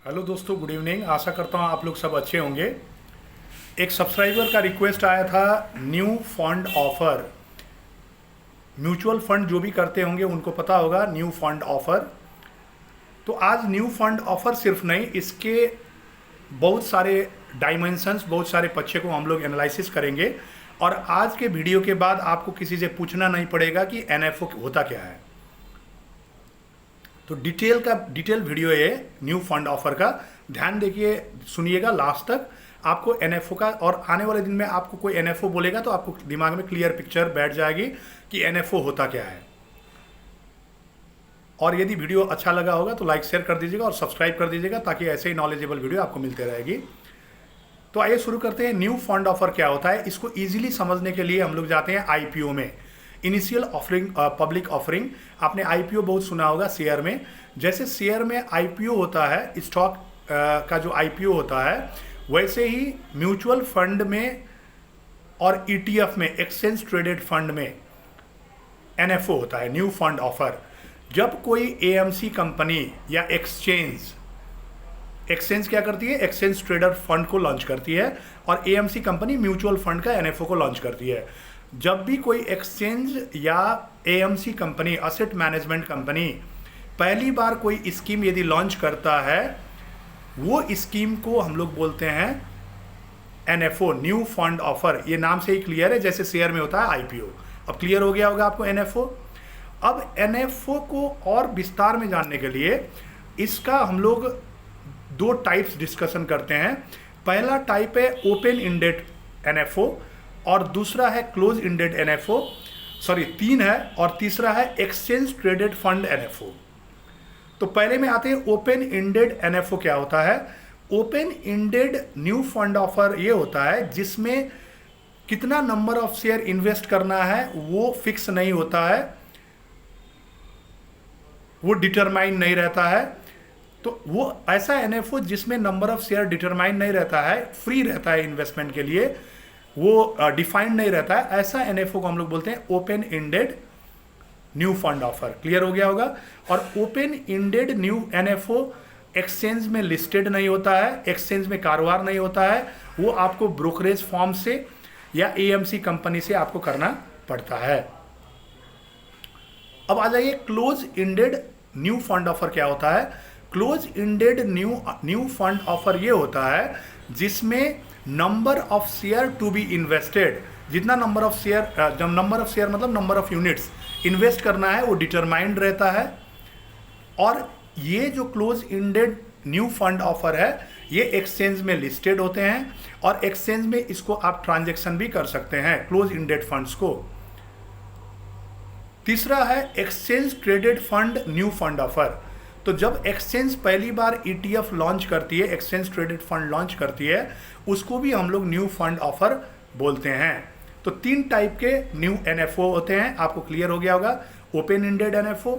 Hello दोस्तों, good evening. आशा करता हूँ आप लोग सब अच्छे होंगे। एक सब्सक्राइबर का रिक्वेस्ट आया था, new fund offer. Mutual fund जो भी करते होंगे उनको पता होगा न्यू फंड ऑफर। तो आज न्यू फंड ऑफर सिर्फ नहीं, इसके बहुत सारे डायमेंशंस, बहुत सारे पक्षों को हम लोग एनालिसिस करेंगे। और आज के वीडियो के बाद आपको किसी से पूछना नहीं पड़ेगा कि एनएफओ होता क्या है। तो डिटेल वीडियो है न्यू फंड ऑफर का। ध्यान देखिए, सुनिएगा लास्ट तक। आपको एनएफओ का, और आने वाले दिन में आपको कोई एनएफओ बोलेगा तो आपको दिमाग में क्लियर पिक्चर बैठ जाएगी कि एनएफओ होता क्या है। और यदि वीडियो अच्छा लगा होगा तो लाइक शेयर कर दीजिएगा और सब्सक्राइब कर दीजिएगा, ताकि ऐसे ही नॉलेजेबल वीडियो आपको मिलते रहेगी। तो आइए शुरू करते हैं। न्यू फंड ऑफर क्या होता है, इसको इजीली समझने के लिए हम लोग जाते हैं आईपीओ में। Initial offering, public offering. आपने आईपीओ बहुत सुना होगा शेयर में। जैसे शेयर में आईपीओ होता है, स्टॉक का जो आईपीओ होता है, वैसे ही म्यूचुअल फंड में और ईटीएफ में, एक्सचेंज ट्रेडेड फंड में एनएफओ होता है, न्यू फंड ऑफर। जब कोई एएमसी कंपनी या एक्सचेंज क्या करती है, एक्सचेंज ट्रेडर फंड को लॉन्च करती है, और एएमसी कंपनी म्यूचुअल फंड का एनएफओ को लॉन्च करती है। जब भी कोई एक्सचेंज या AMC company, asset management company, पहली बार कोई स्कीम यदि लॉन्च करता है, वो स्कीम को हम लोग बोलते हैं एनएफओ, न्यू फंड ऑफर। ये नाम से ही क्लियर है, जैसे शेयर में होता है आईपीओ। अब क्लियर हो गया होगा आपको एनएफओ। अब एनएफओ को और विस्तार में जानने के लिए इसका हम लोग दो टाइप्स डिस्कशन करते हैं। पहला टाइप है ओपन इंडेड एनएफओ, और दूसरा है क्लोज इंडेड एनएफओ। सॉरी, तीन है, और तीसरा है एक्सचेंज ट्रेडेड फंड एनएफओ। तो पहले में आते हैं ओपन इंडेड एनएफओ क्या होता है। Open ended new fund offer ये होता है जिसमें कितना नंबर ऑफ शेयर इन्वेस्ट करना है वो फिक्स नहीं होता है, वो डिटरमाइन नहीं रहता है। तो वो ऐसा एनएफओ जिसमें नंबर ऑफ शेयर डिटरमाइन नहीं रहता है, फ्री रहता है इन्वेस्टमेंट के लिए, वो डिफाइंड नहीं रहता है, ऐसा एनएफओ को हम लोग बोलते हैं open ended new fund offer. Clear हो गया होगा। और open ended new NFO exchange में लिस्टेड नहीं होता है, एक्सचेंज में कारोबार नहीं होता है, वो आपको ब्रोकरेज फॉर्म से या एएमसी कंपनी से आपको करना पड़ता है। अब आ जाइए, close ended new fund offer क्या होता है। Close ended new fund offer ये होता है जिसमें number of share to be invested, जितना नंबर ऑफ शेयर, जब नंबर ऑफ शेयर मतलब नंबर ऑफ यूनिट्स इन्वेस्ट करना है, वो डिटरमाइंड रहता है। और ये जो close ended new fund offer है, ये एक्सचेंज में लिस्टेड होते हैं, और एक्सचेंज में इसको आप ट्रांजैक्शन भी कर सकते हैं, क्लोज इंडेड फंड्स को। तीसरा है exchange traded fund new fund offer. तो जब एक्सचेंज पहली बार ईटीएफ लॉन्च करती है, एक्सचेंज ट्रेडेड फंड लॉन्च करती है, उसको भी हम लोग न्यू फंड ऑफर बोलते हैं। तो तीन टाइप के न्यू एनएफओ होते हैं, आपको क्लियर हो गया होगा। ओपन इंडेड एनएफओ,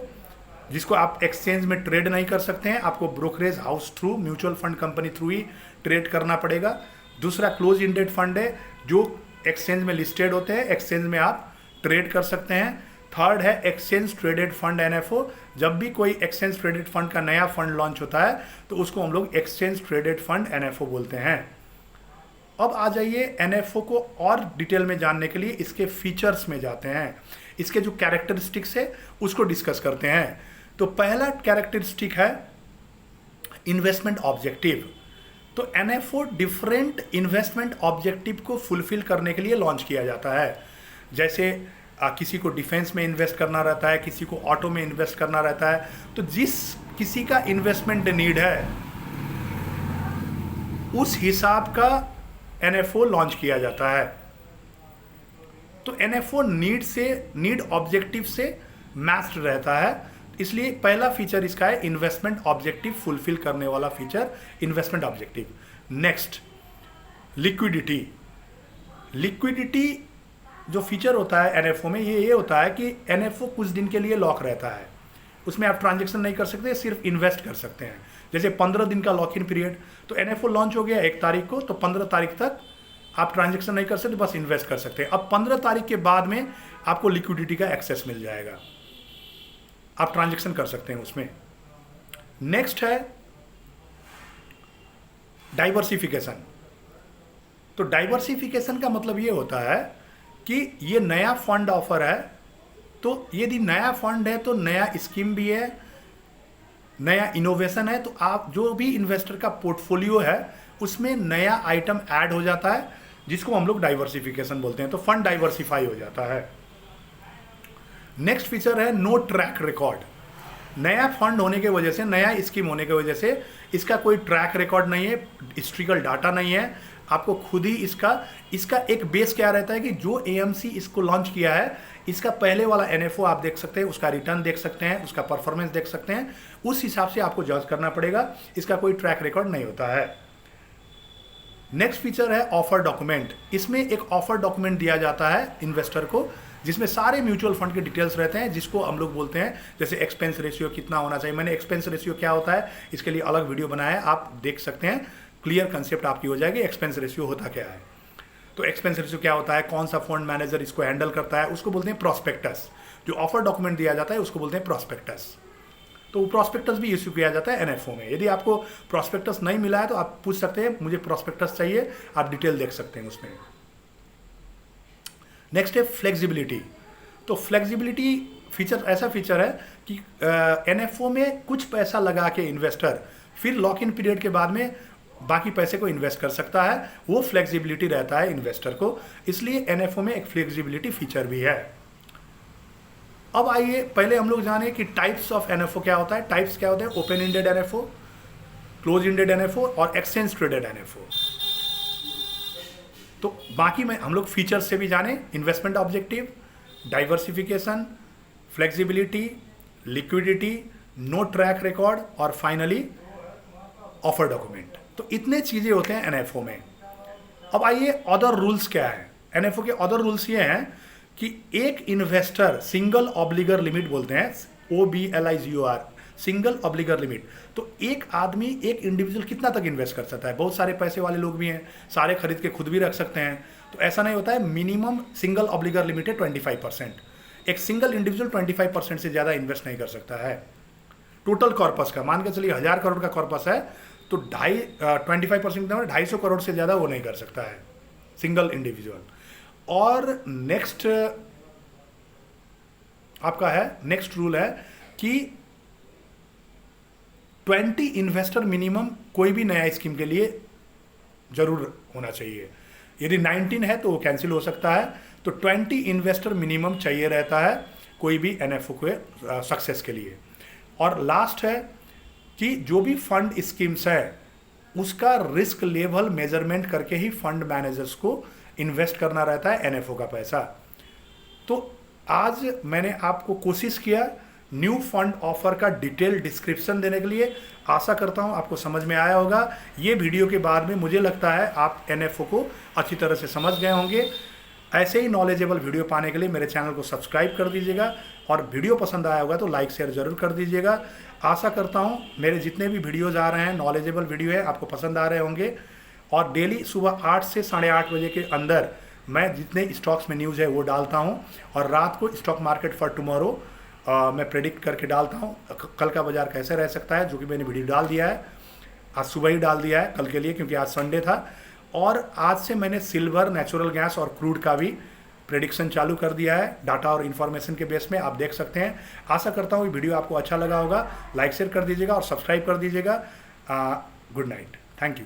जिसको आप एक्सचेंज में ट्रेड नहीं कर सकते हैं, आपको brokerage house through, mutual fund company through ही ट्रेड करना पड़ेगा। दूसरा क्लोज इंडेड फंड है, जो एक्सचेंज में लिस्टेड होते हैं, एक्सचेंज में आप ट्रेड कर सकते हैं। थर्ड है एक्सचेंज ट्रेडेड फंड एनएफओ। जब भी कोई एक्सचेंज ट्रेडेड फंड का नया फंड लॉन्च होता है तो उसको हम लोग एक्सचेंज ट्रेडेड फंड एनएफओ बोलते हैं। अब आ जाइए, एनएफओ को और डिटेल में जानने के लिए इसके फीचर्स में जाते हैं, इसके जो कैरेक्टरिस्टिक्स है उसको डिस्कस करते हैं। तो पहला कैरेक्टरिस्टिक है इन्वेस्टमेंट ऑब्जेक्टिव। तो एनएफओ डिफरेंट इन्वेस्टमेंट ऑब्जेक्टिव को फुलफिल करने के लिए लॉन्च किया जाता है। जैसे किसी को डिफेंस में इन्वेस्ट करना रहता है, किसी को ऑटो में इन्वेस्ट करना रहता है। तो जिस किसी का इन्वेस्टमेंट नीड है उस हिसाब का एनएफओ लॉन्च किया जाता है। तो एनएफओ नीड ऑब्जेक्टिव से मैच्ड रहता है, इसलिए पहला फीचर इसका है इन्वेस्टमेंट ऑब्जेक्टिव फुलफिल करने वाला feature, investment objective. Next, liquidity जो फीचर होता है एनएफओ में, ये होता है कि एनएफओ कुछ दिन के लिए लॉक रहता है, उसमें आप ट्रांजैक्शन नहीं कर सकते, सिर्फ इन्वेस्ट कर सकते हैं। जैसे 15 दिन का लॉक इन पीरियड। तो एनएफओ लॉन्च हो गया 1 तारीख को, तो 15 तारीख तक आप ट्रांजैक्शन नहीं कर सकते, बस इन्वेस्ट कर सकते हैं। अब 15 तारीख के बाद में आपको लिक्विडिटी का एक्सेस मिल जाएगा, आप ट्रांजैक्शन कर सकते हैं उसमें। नेक्स्ट है डाइवर्सिफिकेशन। तो डाइवर्सिफिकेशन का मतलब ये होता है कि ये नया फंड ऑफर है, तो यदि नया फंड है तो नया स्कीम भी है, नया इनोवेशन है, तो आप जो भी इन्वेस्टर का पोर्टफोलियो है उसमें नया आइटम ऐड हो जाता है, जिसको हम लोग डाइवर्सिफिकेशन बोलते हैं। तो फंड डाइवर्सिफाई हो जाता है। नेक्स्ट फीचर है नो ट्रैक रिकॉर्ड। नया फंड होने की वजह से, नया स्कीम होने की वजह से इसका कोई ट्रैक रिकॉर्ड नहीं है, हिस्ट्रिकल डाटा नहीं है। आपको खुद ही इसका एक बेस क्या रहता है कि जो एएमसी इसको लॉन्च किया है, इसका पहले वाला एनएफओ आप देख सकते हैं, उसका रिटर्न देख सकते हैं, उसका परफॉर्मेंस देख सकते हैं, उस हिसाब से आपको जज करना पड़ेगा। इसका कोई ट्रैक रिकॉर्ड नहीं होता है। नेक्स्ट फीचर है ऑफर डॉक्यूमेंट। इसमें एक ऑफर डॉक्यूमेंट दिया जाता है इन्वेस्टर को, जिसमें सारे म्यूचुअल फंड के डिटेल्स रहते हैं, जिसको हम लोग बोलते हैं जैसे एक्सपेंस रेशियो कितना होना चाहिए। मैंने एक्सपेंस रेशियो क्या होता है इसके लिए अलग वीडियो बनाया है, आप देख सकते हैं, क्लियर कंसेप्ट आपकी हो जाएगी एक्सपेंस रेशियो होता क्या है। तो एक्सपेंस रेशियो क्या होता है, कौन सा फंड मैनेजर इसको हैंडल करता है, उसको बोलते हैं प्रॉस्पेक्टस। जो ऑफर डॉक्यूमेंट दिया जाता है उसको बोलते हैं प्रॉस्पेक्टस। तो प्रॉस्पेक्टस भी इश्यू किया जाता है एनएफओ में। यदि आपको प्रॉस्पेक्टस नहीं मिला है तो आप पूछ सकते हैं मुझे प्रॉस्पेक्टस चाहिए, आप डिटेल देख सकते हैं उसमें। नेक्स्ट है फ्लेक्सिबिलिटी। तो फ्लेक्सिबिलिटी फीचर ऐसा फीचर है कि एनएफओ में कुछ पैसा लगा के इन्वेस्टर फिर लॉक इन पीरियड के बाद में बाकी पैसे को इन्वेस्ट कर सकता है। वो फ्लेक्सिबिलिटी रहता है इन्वेस्टर को, इसलिए एनएफओ में एक फ्लेक्सिबिलिटी फीचर भी है। अब आइए पहले हम लोग जाने कि टाइप्स ऑफ एनएफओ क्या होता है। टाइप्स क्या होते हैं, open ended NFO, close ended NFO और एक्सचेंज ट्रेडेड एनएफओ। तो बाकी में हम लोग फीचर्स से भी जाने, investment objective, diversification, flexibility, liquidity, no track record और फाइनली ऑफर डॉक्यूमेंट। तो इतने चीजें होते हैं एनएफओ में। अब आइए अदर रूल्स क्या है। एनएफओ के अदर रूल्स ये हैं कि एक इन्वेस्टर, सिंगल ऑब्लिगर लिमिट बोलते हैं, OBLIGOR, सिंगल ऑब्लिगर लिमिट। तो एक आदमी, एक इंडिविजुअल कितना तक इन्वेस्ट कर सकता है। बहुत सारे पैसे वाले लोग भी हैं, सारे खरीद के खुद भी रख सकते हैं। तो ऐसा नहीं होता है, मिनिमम सिंगल ऑब्लिगर लिमिट है 25%। एक सिंगल इंडिविजुअल 25% से ज़्यादा इन्वेस्ट नहीं कर सकता है। टोटल कॉर्पस का मान के चलिए 1000 करोड़ का कॉर्पस है, तो 25% 250 करोड़ से ज़्यादा वो नहीं कर सकता है सिंगल इंडिविजुअल। और नेक्स्ट आपका है, नेक्स्ट रूल है कि 20 इन्वेस्टर मिनिमम कोई भी नया स्कीम के लिए जरूर होना चाहिए। यदि 19 है तो वो कैंसिल हो सकता है। तो 20 इन्वेस्टर मिनिमम चाहिए रहता है कोई भी एनएफओ के सक्सेस के लिए। और लास्ट है कि जो भी फंड स्कीम्स है उसका रिस्क लेवल मेजरमेंट करके ही फंड मैनेजर्स को इन्वेस्ट करना रहता है एनएफओ का पैसा। तो आज मैंने आपको कोशिश किया न्यू फंड ऑफर का डिटेल डिस्क्रिप्शन देने के लिए। आशा करता हूं आपको समझ में आया होगा। ये वीडियो के बाद में मुझे लगता है आप एनएफओ को अच्छी तरह से समझ गए होंगे। ऐसे ही नॉलेजेबल वीडियो पाने के लिए मेरे चैनल को सब्सक्राइब कर दीजिएगा और वीडियो पसंद आया होगा तो लाइक शेयर जरूर कर दीजिएगा। आशा करता हूँ मेरे जितने भी वीडियोज़ आ रहे हैं, नॉलेजेबल वीडियो है, आपको पसंद आ रहे होंगे। और डेली सुबह 8 से 8:30 बजे के अंदर मैं जितने स्टॉक्स में न्यूज़ है वो डालता हूँ, और रात को स्टॉक मार्केट फॉर टुमारो मैं प्रेडिक्ट करके डालता हूँ कल का बाजार कैसे रह सकता है, जो कि मैंने वीडियो डाल दिया है, आज सुबह ही डाल दिया है कल के लिए, क्योंकि आज संडे था। और आज से मैंने सिल्वर, नेचुरल गैस और क्रूड का भी प्रेडिक्शन चालू कर दिया है डाटा और इन्फॉर्मेशन के बेस में, आप देख सकते हैं। आशा करता हूँ ये वीडियो आपको अच्छा लगा होगा। लाइक शेयर कर दीजिएगा और सब्सक्राइब कर दीजिएगा। Good night, thank you.